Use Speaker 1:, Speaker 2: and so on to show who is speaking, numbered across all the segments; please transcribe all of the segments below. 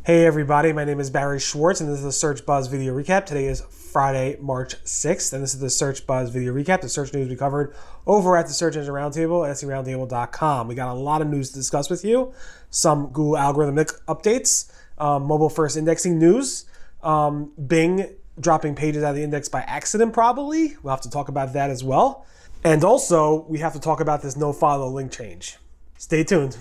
Speaker 1: Hey everybody, my name is Barry Schwartz and this is the Search Buzz video recap. Today is Friday, March 6th, and this is the Search Buzz video recap, the search news we covered over at the Search Engine Roundtable at seroundtable.com. We got a lot of news to discuss with you, some Google algorithmic updates, mobile first indexing news, Bing dropping pages out of the index by accident probably. We'll have to talk about that as well. And also, we have to talk about this Nofollow link change. Stay tuned.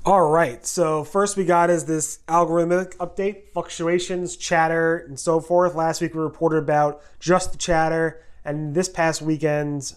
Speaker 1: All right, so first we got is this algorithmic update, fluctuations, chatter, and so forth. Last week we reported about just the chatter, and this past weekend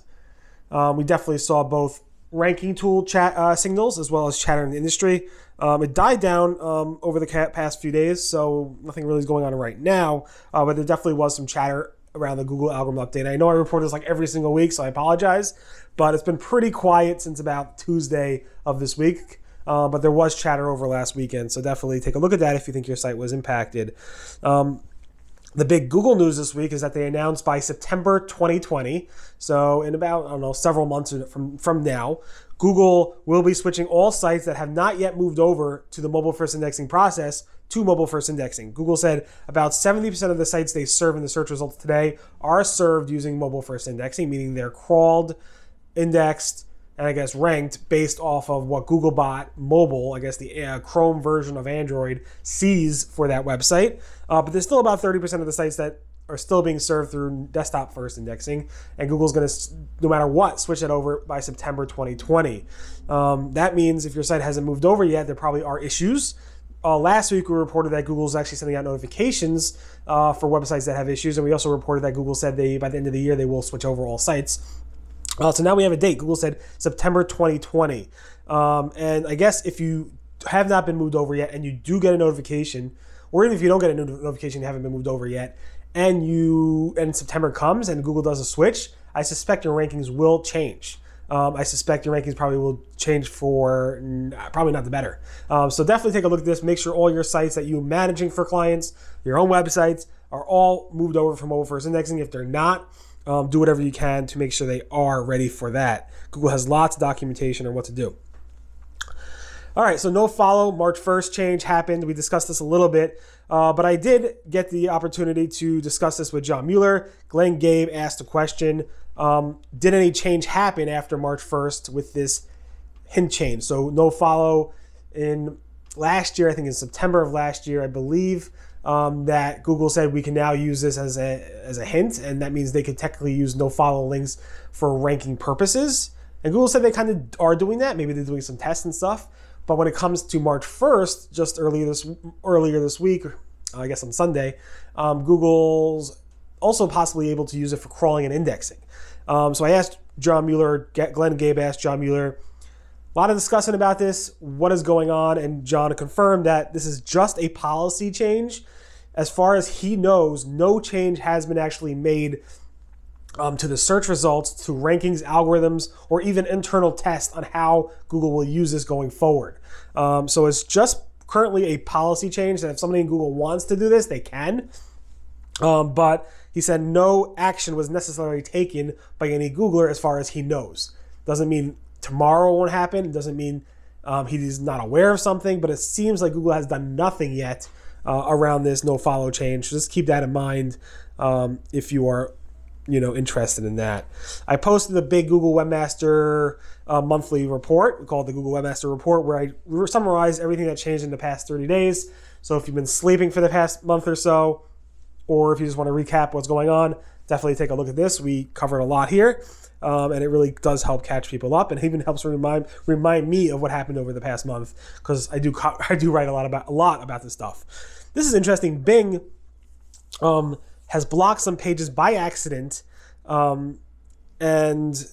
Speaker 1: we definitely saw both ranking tool chat signals as well as chatter in the industry. It died down over the past few days, so nothing really is going on right now, but there definitely was some chatter around the Google algorithm update. I know I report this like every single week, so I apologize, but it's been pretty quiet since about Tuesday of this week. But there was chatter over last weekend, so definitely take a look at that if you think your site was impacted. The big Google news this week is that they announced by September 2020, so in about, several months from now, Google will be switching all sites that have not yet moved over to the mobile first indexing process to mobile first indexing. Google said about 70% of the sites they serve in the search results today are served using mobile first indexing, meaning they're crawled, indexed, and I guess ranked based off of what Googlebot Mobile, I guess the Chrome version of Android, sees for that website. But there's still about 30% of the sites that are still being served through desktop first indexing, and Google's going to, no matter what, switch it over by September 2020. That means if your site hasn't moved over yet, there probably are issues. Last week we reported that Google's actually sending out notifications for websites that have issues, and we also reported that Google said by the end of the year they will switch over all sites. So now we have a date. Google said September 2020. And I guess if you have not been moved over yet and you do get a notification, or even if you don't get a notification, you haven't been moved over yet, and September comes and Google does a switch, I suspect your rankings will change. I suspect your rankings probably will change for probably not the better. So definitely take a look at this. Make sure all your sites that you're managing for clients, your own websites, are all moved over from mobile first indexing. If they're not, do whatever you can to make sure they are ready for that. Google has lots of documentation on what to do. All right, so Nofollow, March 1st change happened. We discussed this a little bit, but I did get the opportunity to discuss this with John Mueller. Glenn Gabe asked a question, did any change happen after March 1st with this hint change? So Nofollow in last year, I think in September of last year, I believe, that Google said we can now use this as a hint, and that means they could technically use Nofollow links for ranking purposes. And Google said they kind of are doing that. Maybe they're doing some tests and stuff. But when it comes to March 1st, just earlier this week, I guess on Sunday, Google's also possibly able to use it for crawling and indexing. So I asked John Mueller, Glenn Gabe asked John Mueller, a lot of discussion about this, what is going on, and John confirmed that this is just a policy change. As far as he knows, no change has been actually made to the search results, to rankings, algorithms, or even internal tests on how Google will use this going forward. So it's just currently a policy change that if somebody in Google wants to do this, they can. But he said no action was necessarily taken by any Googler as far as he knows. Doesn't mean tomorrow won't happen. It doesn't mean he's not aware of something, but it seems like Google has done nothing yet around this Nofollow change. So just keep that in mind if you are interested in that. I posted the big Google Webmaster monthly report. We call it the Google Webmaster Report, where I summarize everything that changed in the past 30 days. So if you've been sleeping for the past month or so, or if you just want to recap what's going on, definitely take a look at this. We covered a lot here, and it really does help catch people up, and even helps remind me of what happened over the past month, because I do write a lot about this stuff. This is interesting. Bing has blocked some pages by accident, and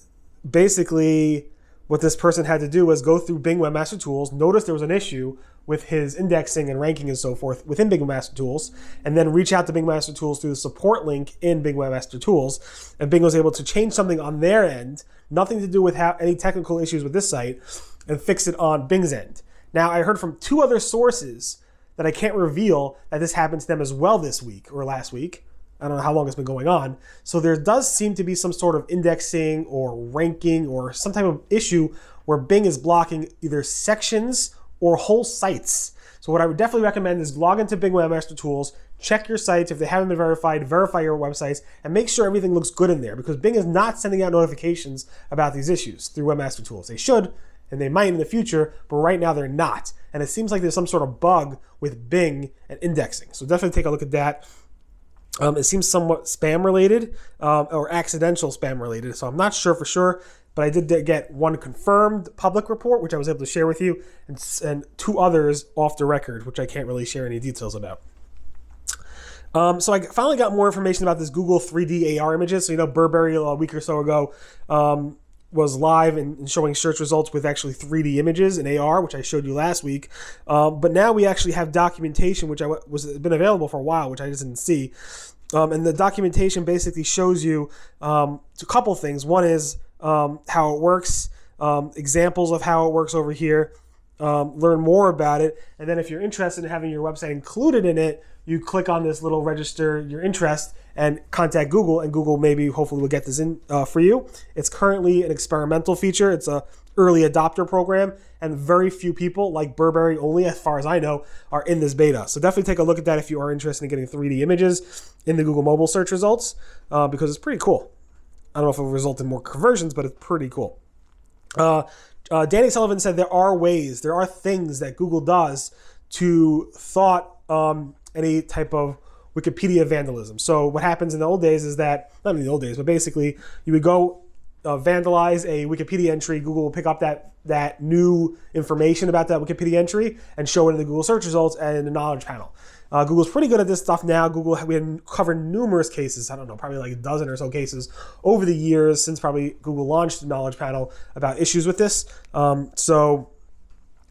Speaker 1: basically what this person had to do was go through Bing Webmaster Tools, notice there was an issue with his indexing and ranking and so forth within Bing Webmaster Tools, and then reach out to Bing Webmaster Tools through the support link in Bing Webmaster Tools, and Bing was able to change something on their end, nothing to do with any technical issues with this site, and fix it on Bing's end. Now, I heard from two other sources that I can't reveal that this happened to them as well this week or last week. I don't know how long it's been going on. So there does seem to be some sort of indexing or ranking or some type of issue where Bing is blocking either sections or whole sites. So what I would definitely recommend is log into Bing Webmaster Tools, check your sites. If they haven't been verified, verify your websites, and make sure everything looks good in there, because Bing is not sending out notifications about these issues through Webmaster Tools. They should, and they might in the future, but right now they're not. And it seems like there's some sort of bug with Bing and indexing. So definitely take a look at that. It seems somewhat spam related or accidental spam related. So I'm not sure for sure, but I did get one confirmed public report, which I was able to share with you, and two others off the record, which I can't really share any details about. So I finally got more information about this Google 3D AR images. So, Burberry a week or so ago was live and showing search results with actually 3D images in AR, which I showed you last week. But now we actually have documentation, which was been available for a while, which I just didn't see. And the documentation basically shows you a couple things. One is how it works, examples of how it works over here, learn more about it. And then if you're interested in having your website included in it, you click on this little register your interest and contact Google, and Google hopefully will get this in for you. It's currently an experimental feature. It's a early adopter program, and very few people, like Burberry only, as far as I know, are in this beta. So definitely take a look at that if you are interested in getting 3D images in the Google mobile search results, because it's pretty cool. I don't know if it will result in more conversions, but it's pretty cool. Danny Sullivan said there are things that Google does to thwart any type of Wikipedia vandalism. So what happens in the old days is that, not in the old days, but basically you would go vandalize a Wikipedia entry. Google will pick up that new information about that Wikipedia entry and show it in the Google search results and in the knowledge panel. Google's pretty good at this stuff now. We had covered numerous cases, I don't know, probably like a dozen or so cases over the years since probably Google launched the knowledge panel about issues with this.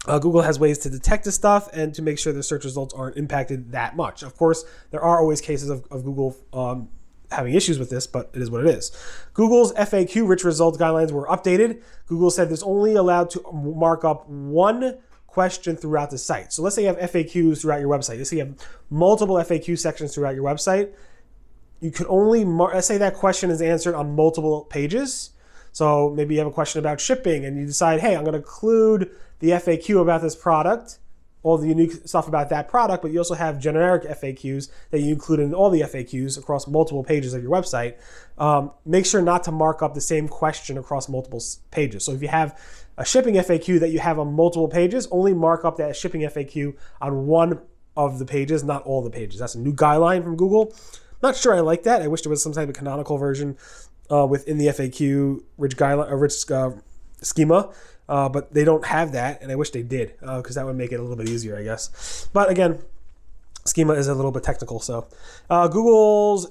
Speaker 1: Google has ways to detect this stuff and to make sure the search results aren't impacted that much. Of course, there are always cases of Google having issues with this, but it is what it is. Google's FAQ rich results guidelines were updated. Google said there's only allowed to mark up one question throughout the site. So let's say you have FAQs throughout your website. Let's say you have multiple FAQ sections throughout your website. You could only let's say that question is answered on multiple pages. So maybe you have a question about shipping and you decide, hey, I'm going to include the FAQ about this product, all the unique stuff about that product, but you also have generic FAQs that you include in all the FAQs across multiple pages of your website. Make sure not to mark up the same question across multiple pages. So if you have a shipping FAQ that you have on multiple pages, only mark up that shipping FAQ on one of the pages, not all the pages. That's a new guideline from Google. Not sure I like that. I wish there was some type of canonical version within the FAQ rich schema. But they don't have that, and I wish they did, because that would make it a little bit easier, I guess. But again, schema is a little bit technical. So Google's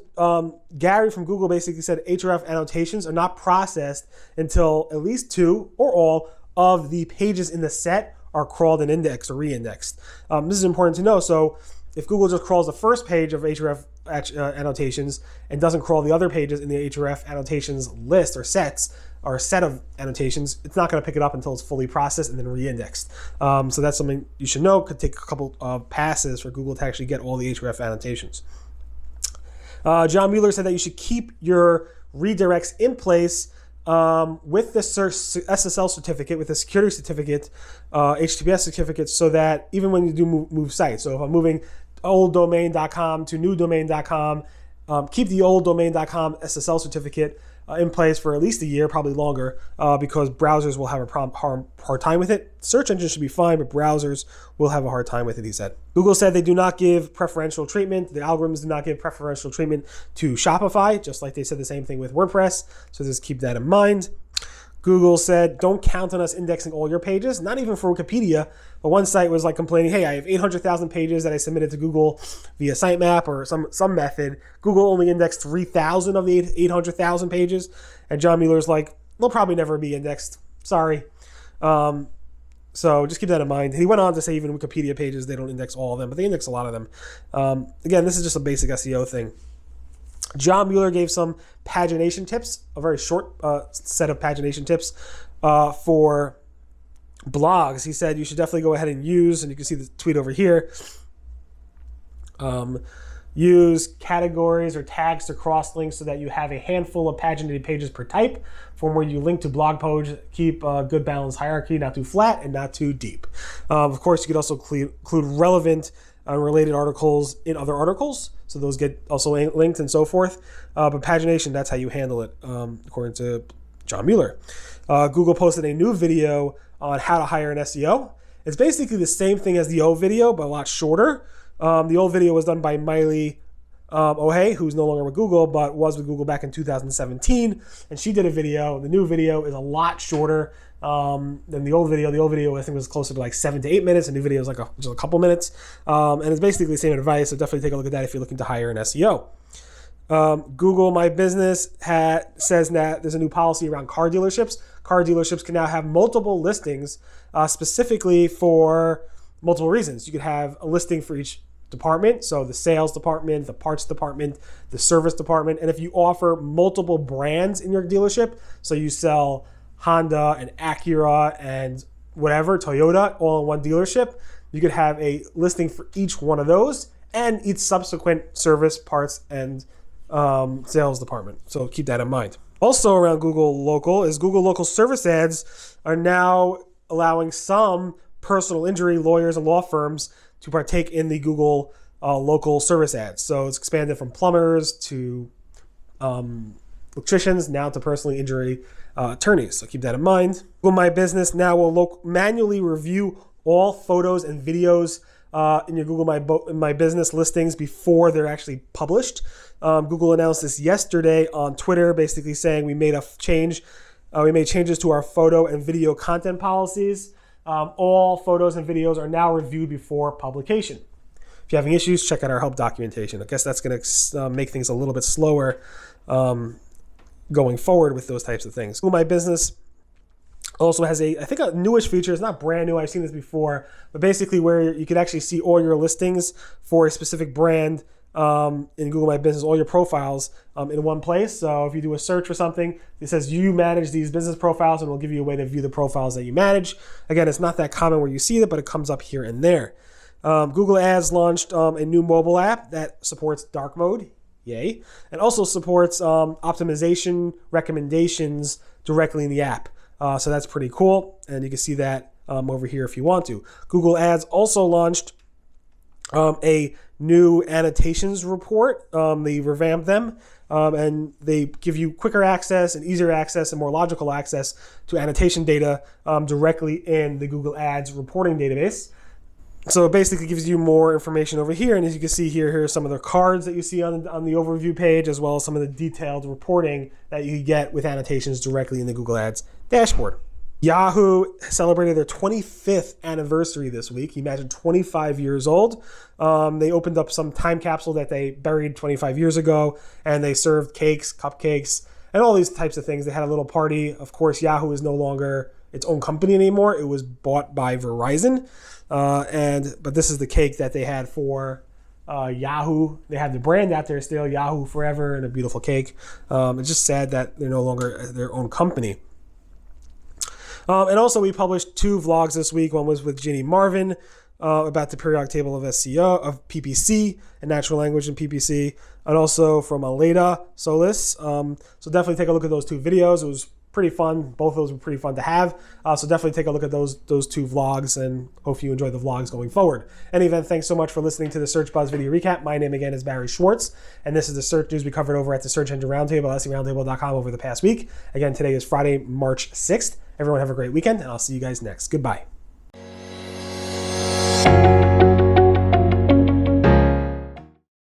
Speaker 1: Gary from Google basically said href annotations are not processed until at least two or all of the pages in the set are crawled and indexed or re-indexed. This is important to know. So if Google just crawls the first page of href annotations and doesn't crawl the other pages in the href annotations list or sets, or a set of annotations, it's not going to pick it up until it's fully processed and then re-indexed. So that's something you should know. Could take a couple of passes for Google to actually get all the href annotations. John Mueller said that you should keep your redirects in place with the SSL certificate, with the security certificate, HTTPS certificate, so that even when you do move sites, so if I'm moving olddomain.com to newdomain.com, keep the olddomain.com SSL certificate in place for at least a year, probably longer, because browsers will have a hard time with it. Search engines should be fine, but browsers will have a hard time with it, he said. Google said they do not give preferential treatment. The algorithms do not give preferential treatment to Shopify, just like they said the same thing with WordPress. So just keep that in mind. Google said, don't count on us indexing all your pages, not even for Wikipedia. But one site was like complaining, hey, I have 800,000 pages that I submitted to Google via sitemap or some method. Google only indexed 3,000 of the 800,000 pages. And John Mueller's like, they'll probably never be indexed. Sorry. So just keep that in mind. And he went on to say even Wikipedia pages, they don't index all of them, but they index a lot of them. Again, this is just a basic SEO thing. John Mueller gave some pagination tips, a very short set of pagination tips for blogs. He said you should definitely go ahead and use, and you can see the tweet over here, Use categories or tags to cross-link so that you have a handful of paginated pages per type from where you link to blog posts. Keep a good balanced hierarchy, not too flat and not too deep. Of course, you could also include relevant related articles in other articles, so those get also linked and so forth. But pagination, that's how you handle it, according to John Mueller. Google posted a new video on how to hire an SEO. It's basically the same thing as the old video, but a lot shorter. The old video was done by Miley Ohay, who's no longer with Google, but was with Google back in 2017. And she did a video. The new video is a lot shorter than the old video. The old video, I think, was closer to like 7 to 8 minutes. The new video is like just a couple minutes. And it's basically the same advice. So definitely take a look at that if you're looking to hire an SEO. Google My Business says that there's a new policy around car dealerships. Car dealerships can now have multiple listings specifically for multiple reasons. You could have a listing for each department, so the sales department, the parts department, the service department, and if you offer multiple brands in your dealership, so you sell Honda and Acura and whatever, Toyota, all in one dealership, you could have a listing for each one of those and each subsequent service, parts, and sales department. So keep that in mind. Also around Google Local is Google Local service ads are now allowing some personal injury lawyers and law firms to partake in the Google Local service ads. So it's expanded from plumbers to electricians, now to personal injury attorneys. So keep that in mind. Google My Business now will manually review all photos and videos in your Google My Business listings before they're actually published. Google announced this yesterday on Twitter, basically saying we made a change. We made changes to our photo and video content policies. All photos and videos are now reviewed before publication. If you're having issues, check out our help documentation. I guess that's going to make things a little bit slower going forward with those types of things. Google My Business also has I think a newish feature. It's not brand new. I've seen this before, but basically where you can actually see all your listings for a specific brand in Google My Business, all your profiles in one place. So if you do a search for something, it says you manage these business profiles, and it'll give you a way to view the profiles that you manage. Again, it's not that common where you see it, but it comes up here and there. Google Ads launched a new mobile app that supports dark mode, yay, and also supports optimization recommendations directly in the app. So that's pretty cool, and you can see that over here if you want to. Google Ads also launched a new annotations report. They revamped them, and they give you quicker access and easier access and more logical access to annotation data directly in the Google Ads reporting database. So it basically gives you more information over here, and as you can see here are some of the cards that you see on the overview page, as well as some of the detailed reporting that you get with annotations directly in the Google Ads dashboard. Yahoo celebrated their 25th anniversary this week. Imagine 25 years old. They opened up some time capsule that they buried 25 years ago, and they served cakes, cupcakes, and all these types of things. They had a little party. Of course, Yahoo is no longer its own company anymore. It was bought by Verizon. But this is the cake that they had for Yahoo. They have the brand out there still, Yahoo Forever, and a beautiful cake. It's just sad that they're no longer their own company. And also we published 2 vlogs this week. One was with Ginny Marvin about the periodic table of SEO, of PPC, and natural language in PPC, and also from Aleda Solis. So definitely take a look at those 2 videos. It was pretty fun. Both of those were pretty fun to have. So definitely take a look at those 2 vlogs, and hope you enjoy the vlogs going forward. In any event, thanks so much for listening to the Search Buzz video recap. My name again is Barry Schwartz, and this is the search news we covered over at the Search Engine Roundtable, seroundtable.com over the past week. Again, today is Friday, March 6th. Everyone have a great weekend, and I'll see you guys next. Goodbye.